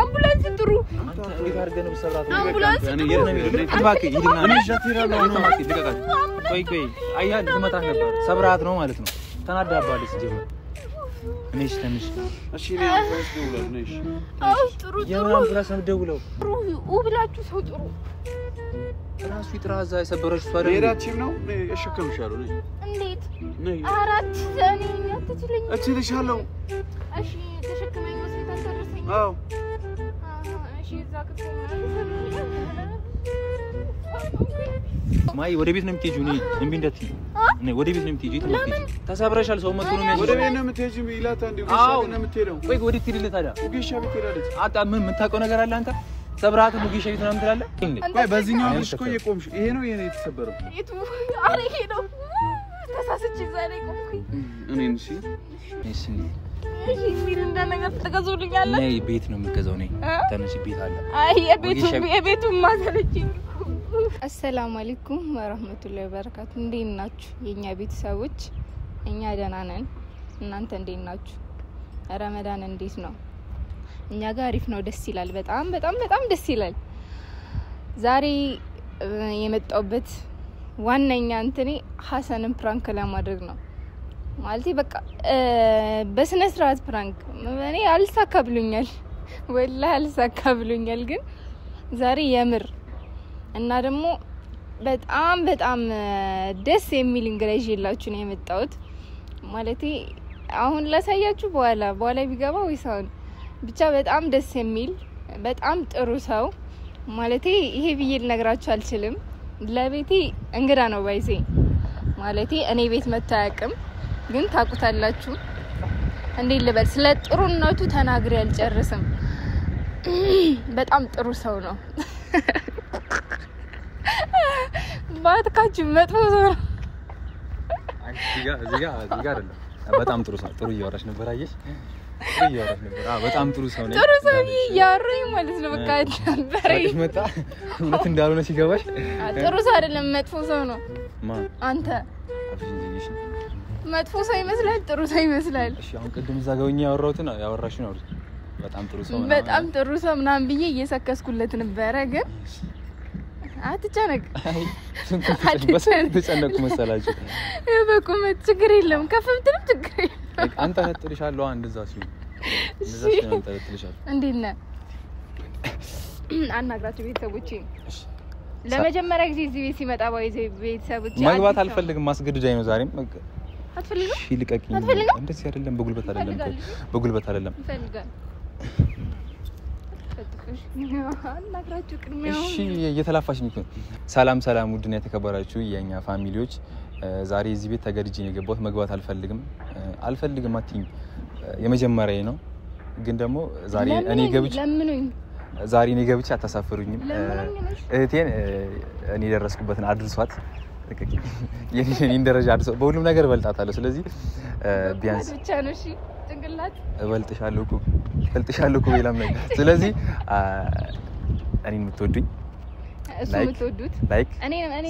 ambulance ጥሩ ambulance ባቂ ይድና እኔ ሻፊራ ነው ማቂ ልቀቃት ቆይ አያ ልትመጣ ነበር ሰብራት ነው ማለት ነው ተናዳባለች ጀመር እኔሽ ተንሽ እሺ ነው አምቡላንስ ደውለው ነሽ ጥሩ የአምቡላንስ ደውለው ብላችሁ ሰው ጥሩ ራሱ ይጥራዛ የሰበረች ሷሪ ሄዳችም ነው እሸከምሻለሁ ነኝ እንዴት አራት ዘኔ አትችልኝ እችልሻለሁ እሺ ተሸክመኝ ሆስፒታል ደረሰኝ አዎ እሺ ዛክቶ ማይ ወደ ቤት ነው የምትሄጂው ነኝ እንቢ እንደትይ ነኝ ወደ ቤት ነው የምትሄጂው ተሰብረሻል ሰው መጥቶ ነው የሚያስፈልግ ወደ ቤት ነው የምትሄጂው ይላታ እንዴ ወደ ነው የምትሄደው ቆይ ወደ ትይልለ ታዲያ ወጌሻ ቤት ሄዳለች አጣ ምን የምታውቀው ነገር አለ አንተ ሰብራት ወጌሻ ቤት ነው የምትላለህ ቆይ በዚህኛው ልጅ እኮ የቆምሽ ይሄ ነው የኔ የተሰበረው እቱ አረ ይሄ ነው ተሳስቼ ዛሬ ቆምኩኝ እኔን እሺ ምን እንደነገር ተገዙልኛል ነይ ቤት ነው የምገዛው ነኝ ተነሽ ቤት አለ አይ የቤቱ ማሰለችኝ አሰላሙ አለይኩም ወራህመቱላሂ ወበረካቱ እንዴት ናችሁ የኛ ቤተሰቦች እኛ ደህና ነን እናንተ እንዴት ናችሁ ረመዳን እንዴት ነው እኛ ጋር አሪፍ ነው ደስ ይላል በጣም ደስ ይላል ዛሬ የመጣውበት ዋነኛ እንትኔ ሐሰንን ፕራንክ ለማድረግ ነው ማለት በቃ በስነ ስርዓት ፕራንክ እኔ አልሳካብሉኛል ወላሂ አልሳካብሉኛል ግን ዛሬ የምር እና ደግሞ በጣም ደስ የሚል እንግሊዝ ይላችሁ ነው የመጣሁት ማለት አሁን ላሳያችሁ በኋላ ቢገባ ወይሳውን ብቻ በጣም ደስ የሚል በጣም ጥሩ ሰው ማለት ይሄ ብዬ ልነግራችሁ አልችልም ለቤቴ እንግዳ ነው ባይሴ ማለት እኔ ቤት መታያቅም ግን ታቁታላችሁ እንዴ ልበል ስለ ጥሩነቱ ተናግሬ አልጨርስም በጣም ጥሩ ሰው ነው ባትካችሁ መጥፎ ሰው ነው እዚህ ጋር አይደለም በጣም ጥሩ ሰው ጥሩ እያወራሽ ነበር አየሽ በጣም ጥሩ ሰው ነው ጥሩ ሰው ያወራኝ ማለት ነው በቃ በረይ መጣ እውነት እንዳልሆነ ሲገባሽ ጥሩ ሰው አይደለም መጥፎ ሰው ነው አንተ መጥፎ ሰው ይመስላል ጥሩ ሰው ይመስላል እሺ አሁን ቅድም እዛ ጋር ያወራሁትን ያወራሽ ነው በጣም ጥሩ ሰው ምናምን ብዬ እየሰከስኩለት ነበር ግን አትጨነቅ ተጨነቁ መሰላችሁ በቁመት ችግር የለም ከፍምትም ችግር የለም አንተ ተጥልሻለሁ እንደዛ ሲሆን ተጥልሻለሁ እንዴት ነህ አናግራችሁ ቤተሰቦቼ ለመጀመሪያ ጊዜ እዚህ ቤት ሲመጣ ባይዘ ቤተሰቦቼ መግባት አልፈልግም ማስገድዳኝ ነው ዛሬም አትፈልግም እሺ ልቀቂኝ እንደዚህ አይደለም በጉልበት አይደለም ይፈልጋል አናግራችሁ ቅድሚያ እሺ እየተላፋሽ ነው ሰላም ውድና የተከበራችሁ የኛ ፋሚሊዎች ዛሬ እዚህ ቤት ተገድጄ ነው የገባሁት መግባት አልፈልግም አትይኝ የመጀመሪያዬ ነው ግን ደግሞ ዛሬ እኔ ገብቼ አታሳፍሩኝም እህቴን እኔ ደረስኩበትን አድርሷት የኔን ደረጃ አድርሷት በሁሉም ነገር በልጣታለሁ ስለዚህ ቢያንስ ብቻ ነው እሺ ጭንቅላት እበልጥሻለሁ እኮ በላም ላይ ስለዚህ እኔን የምትወዱኝ ላይክ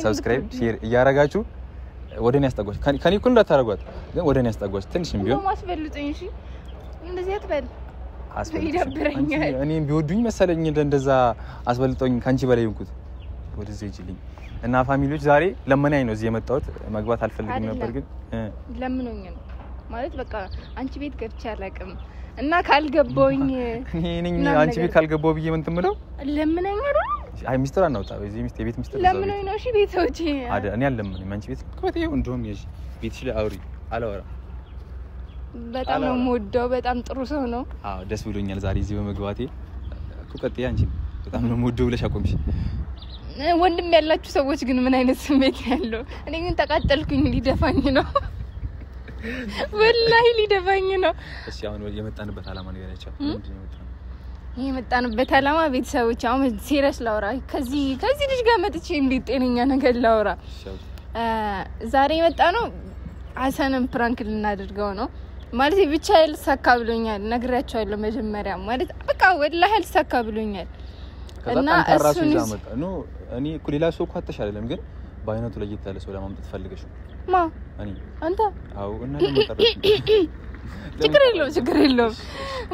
ሰብስክራይብ ሼር እያረጋችሁ ወደኔ ያስጠጓች ከኔ እኮ እንዳታረጓት ግን ወደኔ ያስጠጓች ትንሽም ቢሆን ማስፈልጡኝ እሺ እንደዚህ አትበል ይደብረኛል እኔም ቢወዱኝ መሰለኝ እንደዛ አስበልጦኝ ካንቺ በላይ እንኩት ወደዚህ ይጅልኝ እና ፋሚሊዎች ዛሬ ለመናኝ ነው እዚህ የመጣሁት መግባት አልፈልግም ነበር ግን ለምኖኝ ነው ማለት በቃ አንቺ ቤት ገብቼ አላውቅም እና ካልገባውኝ እኔ አንቺ ቤት ካልገባው ብዬ ምን ትምለው ለምነኝ ነው አይ ሚስጥር አናውጣ በዚህ ሚስት የቤት ሚስጥር ለምነኝ ነው እሺ ቤቶቼ አይደል እኔ አልለምንም አንቺ ቤት ከወቴው እንደውም ይሄ ቤትሽ ላይ አውሪ አላወራ በጣም ነው የምወደው በጣም ጥሩ ሰው ነው አዎ ደስ ብሎኛል ዛሬ እዚህ በመግባቴ ኩቀጥ አንቺ በጣም ነው የምወደው ብለሽ አቆምሽ ወንድም ያላችሁ ሰዎች ግን ምን አይነት ስሜት ያለው እኔ ግን ተቃጠልኩኝ ሊደፋኝ ነው ወላሂ ሊደፋኝ ነው እሺ አሁን የመጣንበት አላማ ነገር ያቻው የመጣንበት አላማ ቤተሰቦች አሁን ሲሪየስ ላውራ ከዚህ ልጅ ጋር መጥቼ እንዴት ጤነኛ ነገር ላውራ ዛሬ የመጣ ነው ሐሰንን ፕራንክ ልናደርገው ነው ማለት ብቻ ልሳካ ብሎኛል ነግራቸዋለሁ መጀመሪያ ማለት በቃ ወላሂ ልሳካ ብሎኛል እና እሱን ነው እኔ ኩሊላ ሶኮ አተሽ አይደለም ግን ባይነቱ ለየት ያለ ሰው ለማምጣት ፈልገሽ ማ እኔ አንተ አው እና ደግሞ ተረሽ ችግር የለውም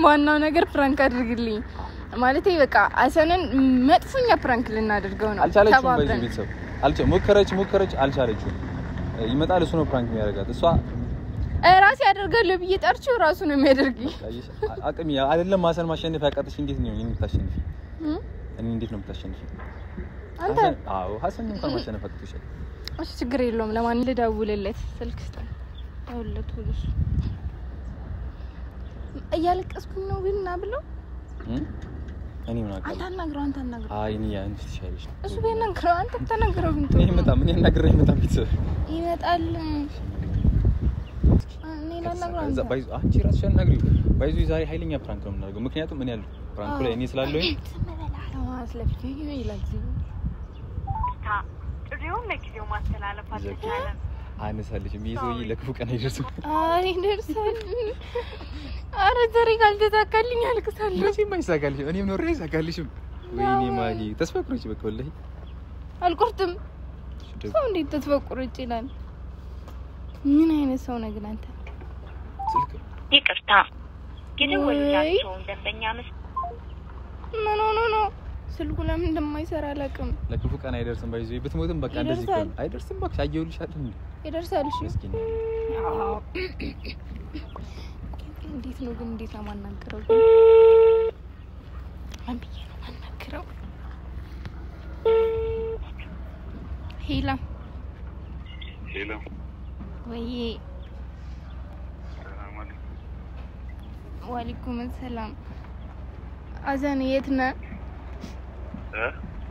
ዋናው ነገር ፕራንክ አድርግልኝ ማለቴ በቃ አሰንን መጥፎኛ ፕራንክ ልናደርገው ነው አልቻለችም በዚህ ቤተሰብ ሞከረች አልቻለችም ይመጣል እሱ ነው ፕራንክ የሚያደርጋት እሷ ራሴ ያደርጋለሁ ብዬ ጠርቼው ራሱ ነው የሚያደርጊ አቅም አይደለም ማሰን ማሸነፍ ያቃተሽ እንዴት ነው የምታሸንፊ እኔ እንዴት ነው የምታሸንፊ አንተ አዎ ሀሰን እንኳን ማሸነፍ አቅቶሻል እሺ ችግር የለውም ለማን ልደውልለት ስልክ ስጠኝ ደውልለት ወልሽ እያለቀስኩኝ ነው ግን ብለው እኔ ምን አውቃለሁ አንተ አናግረው አይ እኔ አንቺ ትሻለሽ እሱ ቢነግረው አንተ ተናገረው ግን እኔ ይመጣል ቤተሰብ ይመጣል እኔ ላናግረው አንቺ ራስሽ አናግሪው ባይዙ ዛሬ ኃይለኛ ፕራንክ ነው የምናደርገው ምክንያቱም ምን ያለው ፕራንኩ ላይ እኔ ስላለሁኝ ስለፍኝ ይላል ጥሪውን ለጊዜው ማስተላለፍ አልተቻለም አነሳልሽም ይዘውይ ለክፉ ቀን አይደርስም አይ ደርሳል አረ ዛሬ ካልተሳካልኝ አልቅሳለሁ መቼም አይሳካልሽም እኔም ኖሬ አይሳካልሽም ወይኔ ማሂ ተስፋ ቁረጭ በቃ ወላሂ አልቆርጥም ሰው እንዴት ተስፋ ቁረጭ ይላል ምን አይነት ሰው ነህ ግን አንተ ስልክ ይቅርታ የደወሉላቸው ደንበኛ ኖ ስልኩ ለምን እንደማይሰራ አላውቅም ለክፉ ቀን አይደርስም ባይዘይ ብትሞትም በቃ እንደዚህ ቀን አይደርስም በቃ አየውልሽ አይደል ይደርሳል እሺ መስኪን እንዴት ነው ግን እንዴት ነው ማናገረው አንብዬ ነው ማናገረው ሄላ ወይ ሰላም አለይኩም ወአለይኩም ሰላም አዛን የት ነህ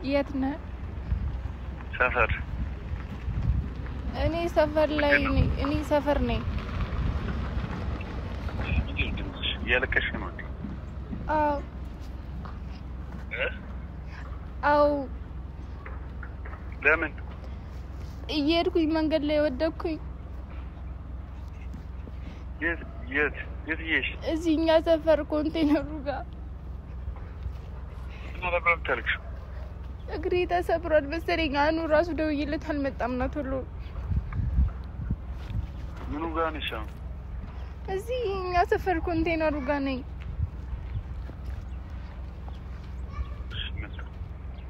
የት ነህ ሰፈር እኔ ሰፈር ላይ እኔ ሰፈር ነኝ ያለቀሽ ነው አው ለምን እየሄድኩኝ መንገድ ላይ ወደኩኝ የት እዚህኛ ሰፈር ኮንቴነሩ ጋር ተለብራብታልሽ እግሬ ተሰብሯል መሰለኝ አኑ ራሱ ደውዬለት አልመጣም ና ቶሎ ምኑ ጋር ነሽ እዚህኛ ሰፈር ኮንቴነሩ ጋር ነኝ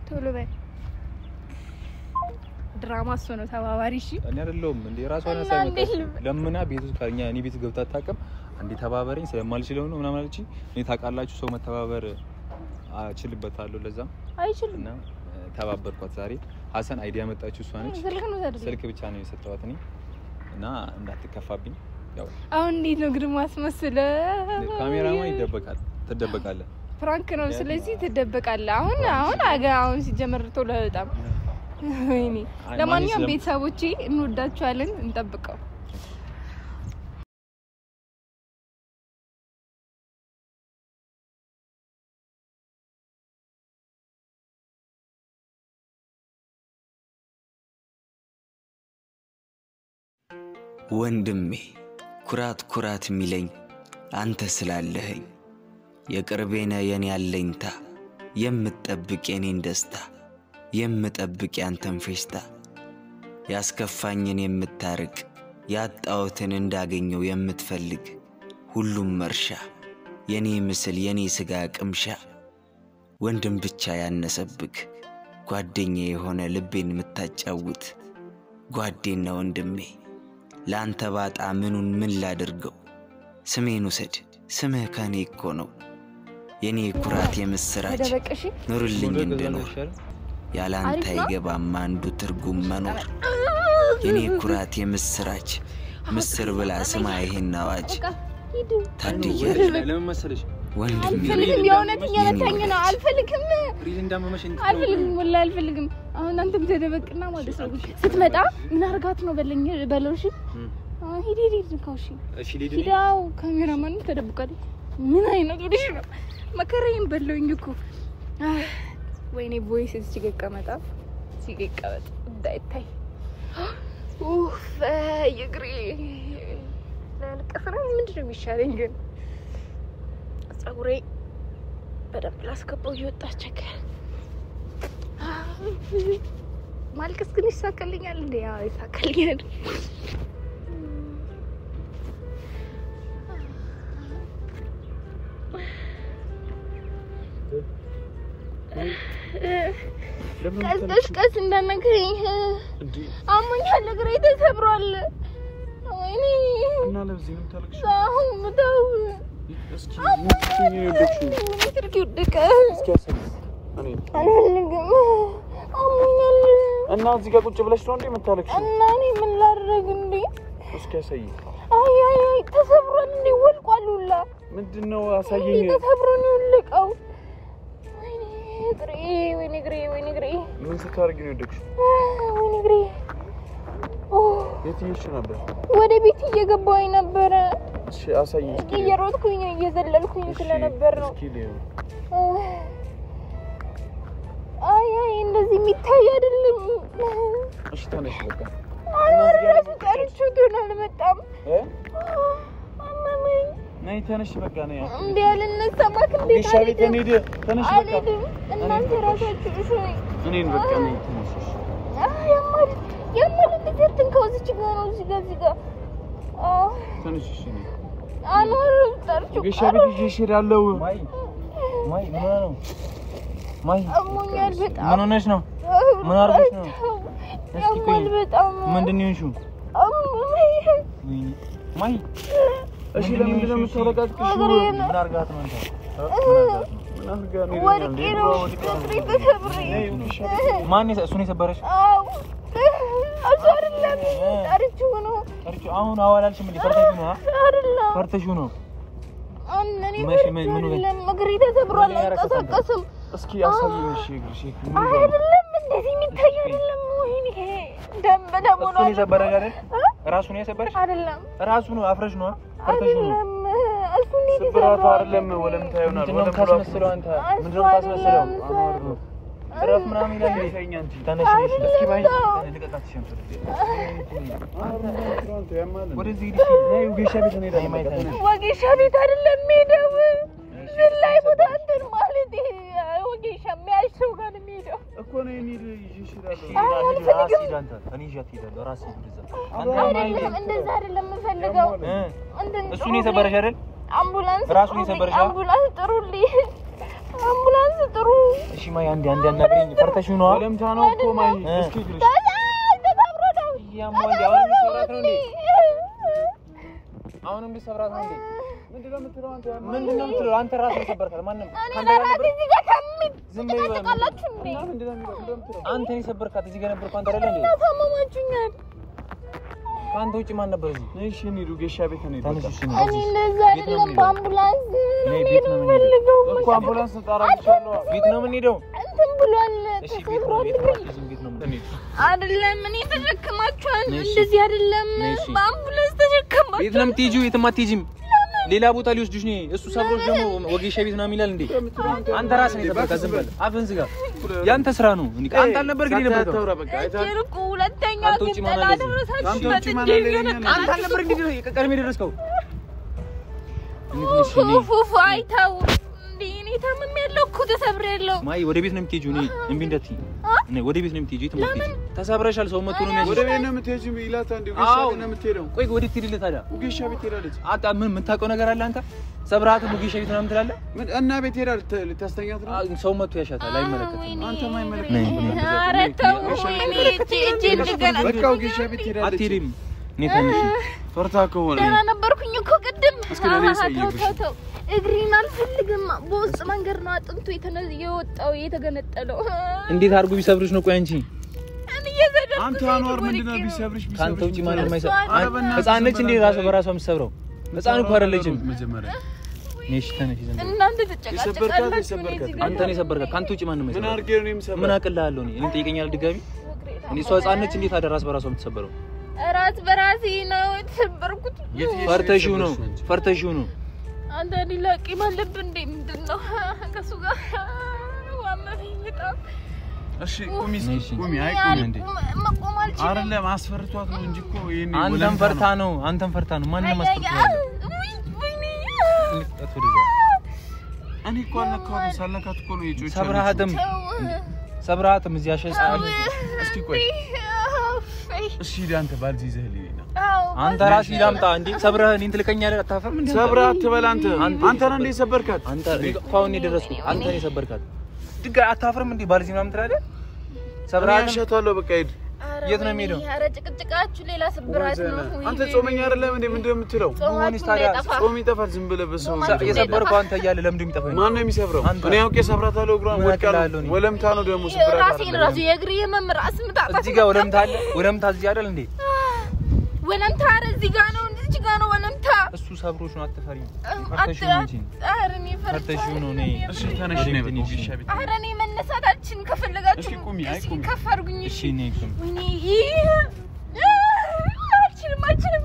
ቶሎ በይ ድራማ እሱ ነው ተባባሪ እሺ እኔ አይደለሁም እንዴ ራሷ አነሳኝ ለምና ቤቱ ካኛ እኔ ቤት ገብታ ታቀም አንዴ ተባበረኝ ስለማልችለው ነው ምናምን አለች እኔ ታውቃላችሁ ሰው መተባበር አችልበታለሁ ለዛም አይችልም እና ተባበርኳት ዛሬ ሀሰን አይዲያ መጣችሁ እሷ ነች ስልክ ብቻ ነው የሰጠዋት እኔ እና እንዳትከፋብኝ ያው አሁን እንዴት ነው ግርማ አስመስለ ካሜራማን ይደበቃል ትደበቃለህ ፍራንክ ነው ስለዚህ ትደበቃለህ አሁን ሲጀመር ቶሎ በጣም ወይኔ ለማንኛውም ቤተሰቦቼ እንወዳችኋለን እንጠብቀው ወንድሜ ኩራት ሚለኝ አንተ ስላለህኝ የቅርቤነ የኔ ያለኝታ የምትጠብቅ የኔን ደስታ የምጠብቅ ያንተን ፌስታ ያስከፋኝን የምታርቅ ያጣውትን እንዳገኘው የምትፈልግ ሁሉም መርሻ የኔ ምስል የኔ ስጋ ቅምሻ ወንድም ብቻ ያነሰብክ ጓደኛዬ የሆነ ልቤን የምታጫውት ጓዴና ወንድሜ ላንተ ባጣ ምኑን ምን ላድርገው ስሜን ውሰድ ስምህ ከኔ እኮ ነው የኔ ኩራት የምስራች ኑርልኝ እንደኖር ያላንተ ይገባም አንዱ ትርጉም መኖር የኔ ኩራት የምስራች ምስር ብላ ስማ ይሄን አዋጅ ታድያ ለምን መሰለሽ ወንድሜ አልፈልግም የሆነኛ መታኝ ነው አልፈልግም ወላ አልፈልግም አሁን አንተም ተደበቅና ማለት ነው ስትመጣ ምን አርጋት ነው በለውሽ ሂድ ካውሺ እሺ ሂዳው ካሜራማን ተደብቀል ምን አይነት ልጅ ነው መከራዬን በለውኝ እኮ ወይኔ ቮይስ ሲገቀመጣ እንዳይታይ ኡፍ ይግሪ ለልቀሰና ምንድነው የሚሻለኝ ግን ጸጉሬ በደንብ ላስከባው ይወጣ ቸከ ማልቀስ ግን ይሳካልኛል እንዴ? ያው ይሳካልኛል። ቀስ እንዳነከኝ አሞኛል፣ እግሬ ተሰብሯል። ወይኔ እና ለዚህ ነው ታልክሽ? አዎ ምታው እስኪ ምን ይወደክሽ? ትርኪ ወደቀ። እስኪ አሰብ እኔ አልፈልግም፣ አሞኛል። እና እዚህ ጋር ቁጭ ብለሽ ነው እንዴ የምታለቅሽ? እና እኔ ምን ላድርግ እንዴ? እስኪ አሳይ። አይ ተሰብሯል እንዴ? ወልቋል ሁላ። ምንድነው? አሳየኝ። ተሰብሮ ነው የወለቀው። ወይኔ እግሬ ምን ስታርጊ ነው የወደቅሽ? ወይኔ እግሬ። የት ሄድሽ ነበር? ወደ ቤት እየገባሁኝ ነበረ። እሺ አሳየኝ። እስኪ እየሮጥኩኝ እየዘለልኩኝ ስለነበር ነው። እስኪ ሊዮ አይ እንደዚህ የሚታይ አይደለም። እሺ ተነሽ በቃ። አላረጋግጥ ጠርቼው ቶሎ አልመጣም። አመመኝ። ነይ ተነሽ በቃ ነይ። እንዴ አልነሳማክ እንዴ? ሻቤት እንሂድ። ተነሽ በቃ። አልሄድም። እናንተ ራሳችሁ እሺ። እኔን በቃ ነይ ተነሽ። ያማል እንደዚህ ትንከው እዚህ ጋር ነው እዚህ ጋር። ተነሽ እሺ። አላረጋግጥ ጠርቼው ሻቤት ይዤሽ እሄዳለሁ። ማይ ምን ነው? ማይ አሞኛል በጣም። ምን ሆነሽ ነው? ምን አርገሽ ነው? እስኪ ቆይ ምንድነው ይንሹ? ማይ እሺ ለምንድን ነው የምታረጋግጥሽ? ምን አርጋት ነው አንተ? ምን አርጋ ነው? ወድቄ ነው እግሬ ተሰብሬ። ማን እሱን የሰበረሽ? አዎ አይደለም ጠርቼው ነው። አሁን አዋላልሽም እንዴ? ፈርተሽው ነው? አይደለም ፈርተሽው ነው? እኔ ምን እግሬ ተሰብሯል፣ አይንቀሳቀስም። እስኪ አሳየኝ። እሺ እግርሽ አይደለም እንደዚህ የሚታይ አይደለም። ወይኔ ደም ነው። እሱን የሰበረሽ አይደል? ራሱ ነው የሰበረሽ? አይደለም ራሱ ነው። አፍረሽ ነው? ፈርተሽው ነው? እሱ ነው ስብራት አይደለም። ወለምታ ይሆናል። ምንድነው ታስመስለው አንተ? ምንድነው ታስመስለው? እረፍ ምናምን ይላል። ይሰኛ እንጂ ተነሽ። እስኪ ባይ ልቀቃት ሸምት ወደዚህ ሂድ። ነይ ወጌሻ ቤት እንሄዳለን። ወጌሻ ቤት አይደለም ሄደው ላይ ቦታ እንትን ማለት ወጌሻ የሚያሸው ጋር ነው የሚሄደው እኮ ነው። እንሂድ ይዤሽ እሄዳለሁ። እንደዛ አይደለም የምፈልገው። እሱን የሰበረሽ አይደል? አምቡላንስ ራሱን የሰበረሽ? አምቡላንስ ጥሩልኝ፣ አምቡላንስ ጥሩ። እሺ ማይ አንዴ አናግሪኝ። ፈርተሽው ነው? ወለምታ ነው እኮ ማይ። እስኪ እግርሽ ተሰብሮ ነው ያማው እንዴ? አሁን ሰብራት ነው እንዴ? አሁንም ሊሰብራት ነው እንዴ? ምንድነው የምትለው አንተ? ምንድነው የምትለው አንተ? ራስህ የሰበርካት ማንም ካንተ ጋር ነበር? እዚህ ጋር ታምጥ ዝም በይ። ተቃላችሁ እንዴ? ምንድነው የምትለው? አንተ የሰበርካት እዚህ ጋር ነበርኩ። አንተ አይደል እንዴ? ታመማችሁኛል። ካንተ ውጪ ማን ነበር እዚህ? እሺ እንሂድ ወጌሻ ቤት እንሂድ። ተነሽ። እሺ እኔ እንደዛ አይደለም በአምቡላንስ ቤት ነው የምፈልገው። እኮ አምቡላንስ ተጣራልሻለሁ። ቤት ነው የምንሄደው። እንትን ብሏል እሺ ቤት ነው ቤት ነው አይደለም። እኔ ተሸክማችኋል። እንደዚህ አይደለም በአምቡላንስ ተሸክማችኋል። ቤት ነው የምትሄጂው? የትም አትሄጂም። ሌላ ቦታ ሊወስዱሽ ነው። እሱ ሰብሮሽ ደግሞ ወጌሻ ቤት ነው የሚላል እንዴ? አንተ ራስህ ነው የሰበርካት። ዝም በል አፍህን ዝጋ። ያንተ ስራ ነው። አንተ አልነበር ግን የነበርከው? እርቁ ሁለተኛ ግን ተላደረሳችሁ። አንተ አልነበር እንዴ ቀድሜ የደረስከው? ፉፉ አይተው እንዴ? እኔ ታምሜያለሁ እኮ ተሰብሬያለሁ። ማይ ወደ ቤት ነው የምትሄጂው? እኔ እምቢ እንዳትዪ። ወደ ቤት ነው የምትሄጂው? የትም አትሄጂም። ተሰብረሻል። ሰው መጥቶ ነው የሚያዝሽ። ወደ ቤት ነው የምትሄጂው? ይላታ እንዴ? ወጌሻ ቤት ነው የምትሄደው? ቆይ ወዴት ትሄድልህ ታዲያ? ወጌሻ ቤት ሄዳለች። አጣ ምን የምታውቀው ነገር አለ አንተ? ሰብራቱ ወጌሻ ቤት ምናምን ትላለህ? እና ቤት ሄዳ ልታስተኛት ነው? ሰው መጥቶ ያሻታል። አይመለከትም። አንተ ማይመለከትም። ኧረ ተው እጄ እንደገና በቃ ወጌሻ ቤት ሄዳለች። አትሄድም። እኔ ትንሽ ፈርታ ከሆነ ደህና ነበርኩኝ እኮ ቅድም። ተው እግሬን አልፈልግም። በውስጥ መንገድ ነው አጥንቱ የወጣው የተገነጠለው። እንዴት አድርጎ ቢሰብርሽ ነው? ቆይ አንቺ አንተ አንዋር ምንድነው ቢሰብርሽ? ካንተ ውጪ ማንም አይሰብር። ህፃን ነች እንዴ ራሷ በራሷ የምትሰብረው? ህፃን እኮ አይደለችም። መጀመሪያ ነሽ ተነሽ ዘንድ እናንተ ተጨቃጨቃላችሁ። አንተ ነህ የሰበርካት። ካንተ ውጪ ማንም አይሰብር። ምን አድርጌ ነው የምሰብረው? ምን አቅልሃለሁ እኔ? እኔን ጠይቀኛል ድጋሚ። እንዴ እሷ ህፃን ነች እንዴት አደራስ በራሷ የምትሰበረው? ራስ በራሴ ነው የተሰበርኩት። ፈርተሽው ነው? ፈርተሽው ነው? አንተ ሊላቂ ማለብ እንዴ? ምንድነው ከሱ ጋር ዋመፈኝ በጣም። እሺ ቁሚ ቁሚ። አይ ቁሚ እንዴ መቆም አልችልም። አይደለም አስፈርቷት ነው እንጂ እኮ ይሄን አንተም ፈርታ ነው። አንተም ፈርታ ነው። ማንንም አስፈርቷት ነው። እኔ እኮ አልነካሁትም። ሳልነካት እኮ ነው የጮች። ሰብራሃትም ሰብራትም እዚህ ያሸ እስኪ ቆይ እሺ ዳንተ ባልዚ ይዘህልኝ አንተ ራስ ይላምጣ እንዴ ሰብረህ እኔን ትልከኛለህ አታፈርም እንዴ ሰብራ አትበል አንተ ነህ እንዴ ሰበርካት አንተ ፋውን የደረስኩት አንተ ነህ ሰበርካት ድጋ አታፈርም እንዴ ባልዚ ምናምን ትላለህ ሰብራህ ያሸታለሁ በቃ ሂድ የት ነው የሚሄደው ኧረ ጭቅጭቃችሁ ሌላ ስብራት ነው አንተ ጾመኛ አይደለም እንዴ ምንድነው የምትለው ጾሙንስ ታዲያ ጾም ይጠፋል ዝም ብለህ በሰው የሰበርከው አንተ እያለ ለምንድን የሚጠፋኝ ማን ነው የሚሰብረው እኔ አውቄ ሰብራታለሁ እግሯን ወድቃለሁ ወለምታ ነው ደግሞ ስብራት ራሴን ራሱ የእግሬ የመምር አስምጣጣ እዚህ ጋር ወለምታ አለ ወለምታ እዚህ አይደል እንዴ ወለምታ አረ እዚህ ጋር ነው እዚህ ጋር ነው ወለምታ እሱ ሰብሮሽ ነው አትፈሪም ፈርተሽው ነው እንጂ አረኔ ፈርተሽው ነው ነይ እሺ ተነሽ ነይ በቃ ሻቢት አረኔ መነሳታችን ከፈለጋችሁ እሺ ቁሚ አይ ቁሚ ከፈርጉኝ እሺ ነይ ቁሚ ወይኔ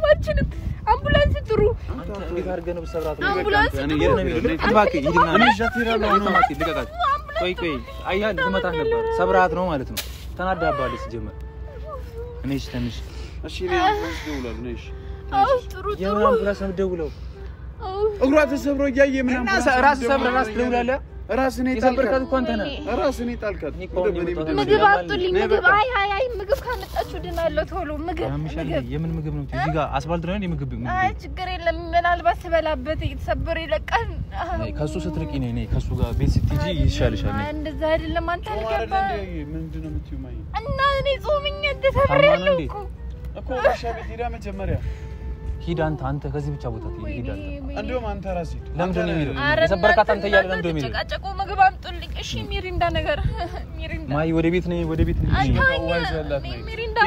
አልችልም አምቡላንስ ጥሩ እንዴት አድርገህ ነው ሰብራት ነው አምቡላንስ እኔ የት ነው የሚለው ልባክ ሂድና እኔ ሻቲራለሁ ነው ማለት ልቀቃት ቆይ አያል ዝመታት ነበር ሰብራት ነው ማለት ነው ተናዳባለች ሲጀመር እኔ ተንሽ እሺ ነይ አምቡላንስ ደውላለሁ ነሽ ጥሩ የምን አምቡላንስ ነው ደውለው እግሯ ተሰብሮ እያየ ምን አምቡላንስ ራስ ሰብረ ራስ ደውላለህ ራስ እኔ የሰበርካት እኮ አንተ ነህ ራስ እኔ ጣልካት ምግብ አጥልኝ ምግብ አይ ምግብ ካመጣችሁ ድናለሁ ቶሎ ምግብ የምን ምግብ ነው እዚህ ጋር አስፋልት ነው እንዴ ምግብ አይ ችግር የለም ምናልባት ስበላበት የተሰበረ ይለቃል ከሱ ስትርቂ ነኝ ከሱ ጋር ቤት ስትጂ ይሻልሻል ነኝ እንደዛ አይደለም አንተ አልገባም ምንድነው የምትይው ማይ እና እኔ ጾምኛ ተሰብሬያለሁ እኮ ሻቢት ሄዳ መጀመሪያ ሂድ አንተ ከዚህ ብቻ ቦታ ሂድ አንተ እንደውም አንተ ራስ ሂድ ለምንድን ነው የሚሄደው የሰበርካት አንተ እያለ ለምንድን ነው የሚሄደው ጨቃጨቆ ምግብ አምጡልኝ እሺ ሚሪንዳ ነገር ሚሪንዳ ማይ ወደ ቤት ነኝ ሚሪንዳ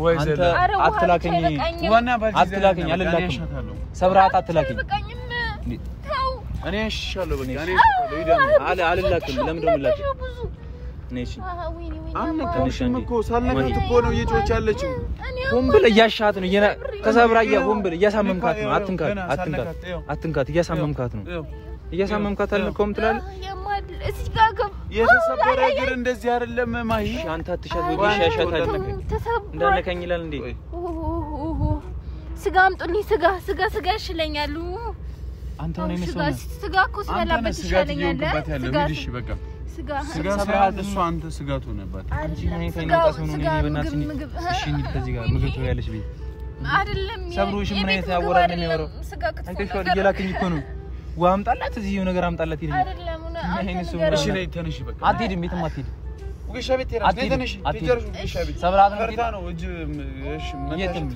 ወይ አንተ አትላከኝ ዋና ባልጂ አትላከኝ አልላከኝ ሰብራት አትላከኝ ተው እኔ እሺሻለሁ በቃ እኔ እሺሻለሁ ሂድ አልላከኝ ለምንድን ነው የምላከኝ ነሽ አንተሽም እኮ ሳልነካት እኮ ነው እየጮች ያለችው ወንብል እያሻት ነው ተሰብራያ ወንብል እያሳመምካት ነው አትንካት እያሳመምካት ነው እያሳመምካት አልነካውም ትላለህ እዚህ ጋር የተሰበረ እግር እንደዚህ አይደለም ማሂ አንተ አትሻት ወይ ያሻታል እንዳነካኝ ይላል እንዴ ስጋ አምጡልኝ ስጋ ይሽለኛል አንተ ነው እኔ ስጋ እኮ ስለላበት ይሻለኛል ስጋ እሺ በቃ ስጋ ሰዓት እሱ አንተ ስጋቱ ነበር አንቺ ምን ይፈነጣስ ነው ነው በእናትሽ እሺ እንዴ ከዚህ ጋር ምግብ ትበያለሽ ቤት አይደለም ሰብሮሽ ምን አይነት ያወራል ነው የሚያወራው አንተ ሾር እየላከኝ እኮ ነው ዋምጣላት እዚህ ነገር አምጣላት ይለኛል አይደለም እሺ ነይ ተነሽ በቃ አትሄድም ቤትም አትሄድ ወገሻ ቤት ተራስ ነይ ተነሽ ትጀርሽ ወገሻ ቤት ሰብራት ነው እጅ እሺ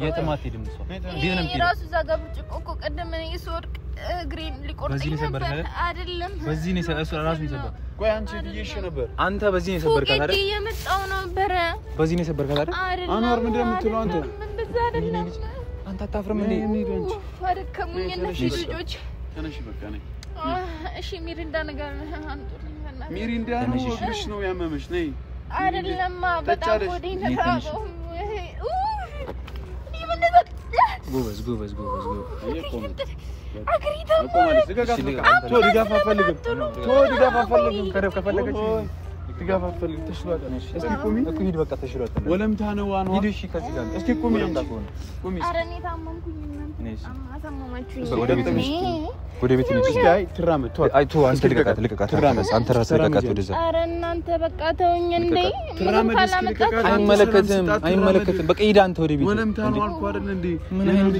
የትም አትሄድም እሷ ቤት ነው የምትሄድ ራሱ እዛ ጋር ብርጭቆ እኮ ቀደም እኔ ስወድቅ እግሬን ሊቆርጠኝ ነበር አይደለም በዚህ ነው እሱ ራሱ ይሰበር ቆይ አንቺ ትይሽ ነበር አንተ በዚህ ነው የሰበርካት አይደል የመጣው ነበር በዚህ ነው የሰበርካት አይደል አንዋር ምንድነው የምትለው አንተ እንደዛ አይደለም አንተ አታፍርም እንዴ እንሂድ አንቺ ፈርከሙኝ እነዚህ ልጆች ተነሽ በቃ ነይ እሺ ሚሪንዳ ነገር አምጡልኝ ሚሪንዳ ነው እግርሽ ነው ያመመሽ ነይ አይደለም በጣም ወዴ ነታው ጎበዝ አግሪታ ድጋፍ አፈልግም ከፈለገች ድጋፍ አፈልግም ተሽሏል እስኪ ቁሚ እኮ ሂድ በቃ ተሽሏል ወለምታ ነው ዋናው ሂድ እሺ ከዚህ ጋር እስኪ ቁሚ ኧረ እኔ ታመምኩኝ አሳመማችሁኝ ወደ ቤት ነው እስኪ አይ ትራመድ ቶ አንተ ልቀቃት አንተ ራስህ ልቀቃት ወደዛ ኧረ እናንተ በቃ ተውኝ እንዴ ትራመድ እስኪ ልቀቃት አይመለከትም በቃ ሂድ አንተ ወደ ቤት ወለምታ ነው አልኩ አይደል እንዴ ምን አይነት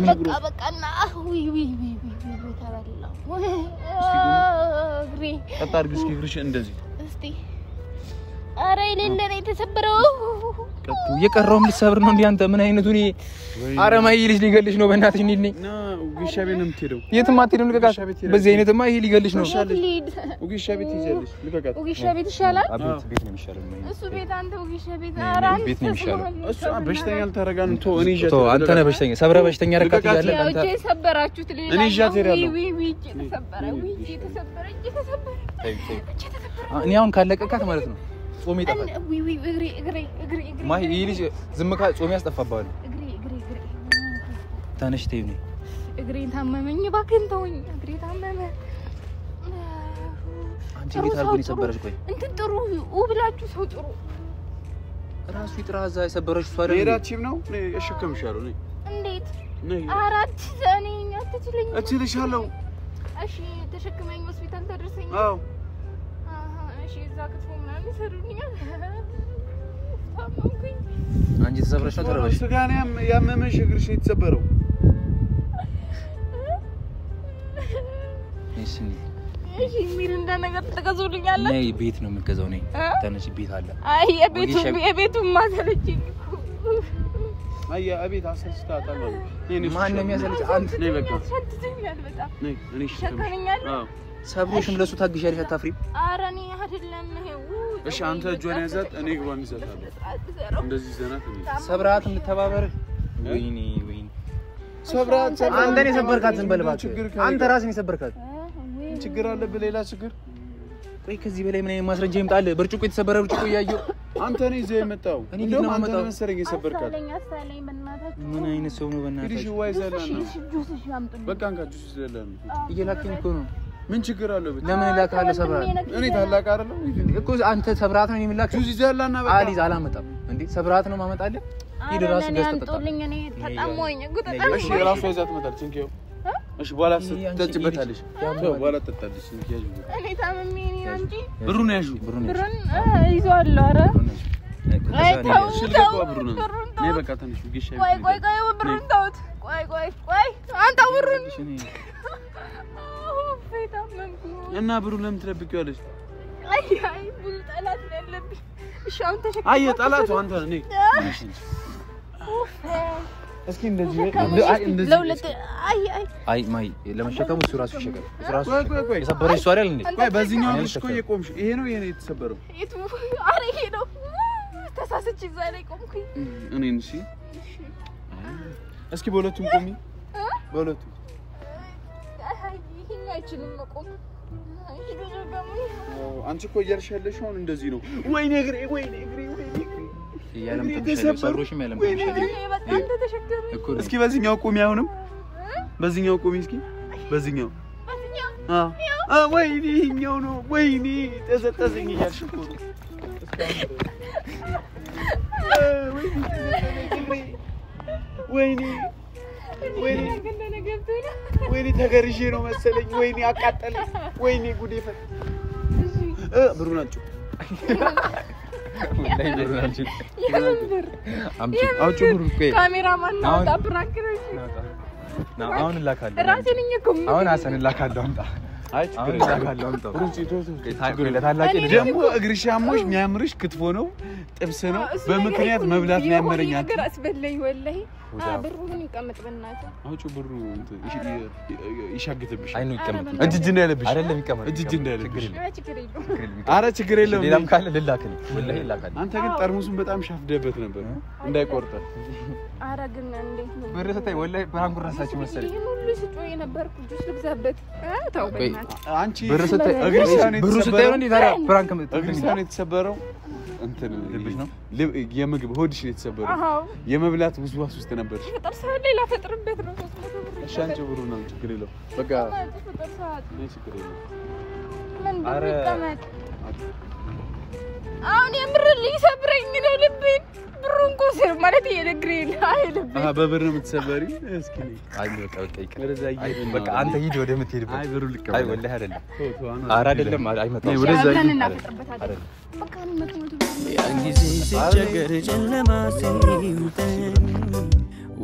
በቃና ውይ ተበላው እግሬ ቀጥ አድርጊ እስኪ እግርሽ እንደዚህ እስቲ ኧረ የሌለ ነው የተሰበረው የቀረውም ልትሰብር ነው እንዴ አንተ ምን አይነቱ ነው ኧረ ማይ ልጅ ሊገልሽ ነው በእናትሽ እንዴ ና ውግሻ ቤት ነው የምትሄደው የትም አትሄድም ልቀቃት በዚህ አይነትማ ይሄ ሊገልሽ ነው ውግሻ ቤት ይዘልሽ ልቀቃት ውግሻ ቤት ይሻላል ቤት ነው የሚሻለው እሱ ቤት አንተ ውግሻ ቤት ኧረ ቤት ነው የሚሻለው እሱ በሽተኛ አልተረጋን ቶ እኔ ይዤ አንተ ነህ በሽተኛ ሰብረ በሽተኛ ረካት ይያለ አንተ እጄ ሰበራችሁት ሌላ እኔ ይዣት ሄዳለሁ ተሰበረ እኔ አሁን ካለቀቃት ማለት ነው ጾም ይጠፋል እግሬ ማይ ይሄ ልጅ ዝም ካ ጾም ያስጠፋባል እግሬ ታነሽ ተይ ነው እግሬ ታመመኝ እባክህን ተወኝ እግሬ ታመመ አንቺ እንዴት አድርጎ ይሰበረሽ ቆይ እንትን ጥሩ ብላችሁ ሰው ጥሩ ራሱ ይጥራዛ የሰበረሽ እሱ አይደል ሄዳችም ነው እሸከምሻለሁ ነኝ እንዴት ነኝ አራት ዘኔ እችልሻለሁ እችልሻለሁ እሺ ተሸክመኝ ሆስፒታል ተደርሰኝ አዎ እሺ እዛ ክትፎ ምናምን ይሰሩልኛል ታመምኩኝ አንቺ ተሰብረሽ ነው ተረበሽ ስጋኔም ያመመሽ እግርሽ የተሰበረው እሺ ሚሪንዳ ነገር ተገዙልኛል ነይ ቤት ነው የምትገዛው ነይ ተነሽ ቤት አለ አይ የቤቱ ማሰለችኝ አይ አቤት አሰስታታል ማን ነው የሚያሰልች አንተ ነይ በቃ ሸትተኛል በጣም ነይ እኔ ሸከረኛል ሰብሮሽም ለሱ ታግሻለሽ አታፍሪም ኧረ እኔ አይደለም ይሄው እሺ አንተ እጇን ያዛት እኔ ግባን ይዘታል እንደዚህ ዘናት እኔ ሰብራት እንተባበር ወይኔ ሰብራት አንተ ነህ የሰበርካት እንበልባት አንተ ራስህ የሰበርካት ችግር አለብህ ሌላ ችግር ቆይ ከዚህ በላይ ምን ማስረጃ ይምጣል ብርጭቆ የተሰበረ ብርጭቆ ያየው አንተ ነህ ይዘህ የመጣው እንደውም አንተ ነህ መሰለኝ የሰበርካት አሳለኝ በእናታችሁ ምን አይነት ሰው ነው በእናትህ እሺ ወይ ዘላና ጁስ ያምጡልኝ በቃ አንካ ጁስ ዘላና እየላከኝ እኮ ነው ምን ችግር አለው ለምን ላካለ ሰብራት እኔ ታላቅ አይደለም እኮ አንተ ሰብራት ነው የሚላክ ጁስ ዘላና በቃ አሊዝ አላመጣም እንዴ ሰብራት ነው ማመጣልህ ሂድ ራሱ ገዝተህ ያምጡልኝ እኔ ተጣሞኝ እሺ ራሱ ይዛት መጣል እንኪው እሺ በኋላ ስትጠጭበታለሽ በኋላ ትጠጣለሽ እንኪያጁ እኔ ታመሜ ነኝ እንጂ ብሩን ያዡ ብሩን ይዟል ኧረ አይ ተው ብሩን ነይ በቃ ተነሽ ግሽ ቆይ ብሩን ተውት ቆይ አንተ ብሩን እና ብሩን ለምን ትደብቂዋለሽ አይ ብዙ ጠላት ነው ያለብኝ እሺ አሁን ተሸክም አይ ጠላቱ አንተ ነኝ እስኪ እንደዚህ ለሁለት አይ ማይ ለመሸከሙ እሱ ራሱ ይሸከም እሱ ራሱ ቆይ የሰበረ እሱ አይደል እንዴ ቆይ በዚህኛው ልጅ እኮ የቆምሽ ይሄ ነው የኔ የተሰበረው አረ ይሄ ነው ተሳስቼ እዛ ላይ ቆምኩኝ እኔን እሺ እስኪ በሁለቱም ቆሚ በሁለቱም ይሄን አይችልም መቆም አንቺ እኮ እያልሽ ያለሽ አሁን እንደዚህ ነው ወይኔ እግሬ ያለም ተሰብሮሽም ያለም እስኪ በዚህኛው ቆሚ አሁንም በዚህኛው ቆሚ እስኪ በዚህኛው ወይኔ ይሄኛው ነው ወይኔ ተሰጠዘኝ እያልሽ እኮ ነው ወይኔ ተገርዤ ነው መሰለኝ ወይኔ አቃጠለኝ ወይኔ ጉዴ ፈት ብሩን አንቺ ወላሂ ብሩን አንቺ አውጪ ብሩን ቆይ ካሜራማን ነው ታብራክረሽ አሁን ላካለሁ ራሴ ነኝ እኮ አሁን አሰን ላካለሁ አምጣ አይ ችግር ላካለሁ አምጣ ብሩን ለታላቂ ደግሞ እግርሽ አሞሽ የሚያምርሽ ክትፎ ነው ጥብስ ነው በምክንያት መብላት ነው ያመረኛል ነገር አስበለኝ ወላሂ ብሩ ምን ይቀመጥ በእናትህ አውጪ ብሩ ይሻግትብሽ አይኑ ይቀመጥ እጅ እንዳይለብሽ አይደለም ይቀመጥ እጅ እንዳይለብሽ ችግር የለውም አረ ችግር የለውም ሌላም ካለ ልላክልኝ ወላሂ ላካለሁ አንተ ግን ጠርሙሱን በጣም ሻፍደበት ነበር እንዳይቆርጥ አረ ግን እንዴት ነው ብር ሰታይ ወላሂ ብራንኩ ራሳችሁ መሰለኝ ይሄን ሁሉ ስጮይ ነበርኩ ጁስ ልግዛበት ታው በእናትህ አንቺ ብር ሰታይ ብሩ ሰታይ ነው እንዴ ታዲያ ብራንክ እግርሽን የተሰበረው እንትን ልብሽ ነው የምግብ ሆድሽ ነው የተሰበረው የመብላት ውስዋስ ውስጥ ነበር ፍጥር ሰዓት ሌላ ፈጥርበት ነው 300 ብር እሺ አንቺ ብሩ ነው ችግር የለውም በቃ ፍጥር ሰዓት ነው ችግር የለውም ምን ይቀመጥ አሁን የምር ሊሰብረኝ ነው ልቤን ብሩን ኮስር ማለት የነግሬን አይልብ በብር ነው የምትሰበሪ እስኪ አይ በቃ ይሄድ በቃ አንተ ሂድ ወደ የምትሄድበት አይ ብሩ ልቀበል አይ ወላሂ አይደለም ኧረ አይደለም አይመጣም ወደዛ እናፈጥርበታለን በቃ ያን ጊዜ ሲቸገር ጨለማ ሲውጠኝ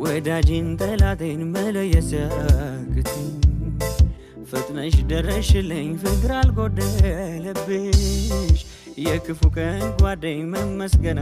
ወዳጅን ጠላቴን መለየት ሲያቅተኝ ፈጥነሽ ደረሽልኝ ፍቅር አልጎደለብሽ የክፉ ቀን ጓደኝ መመስገና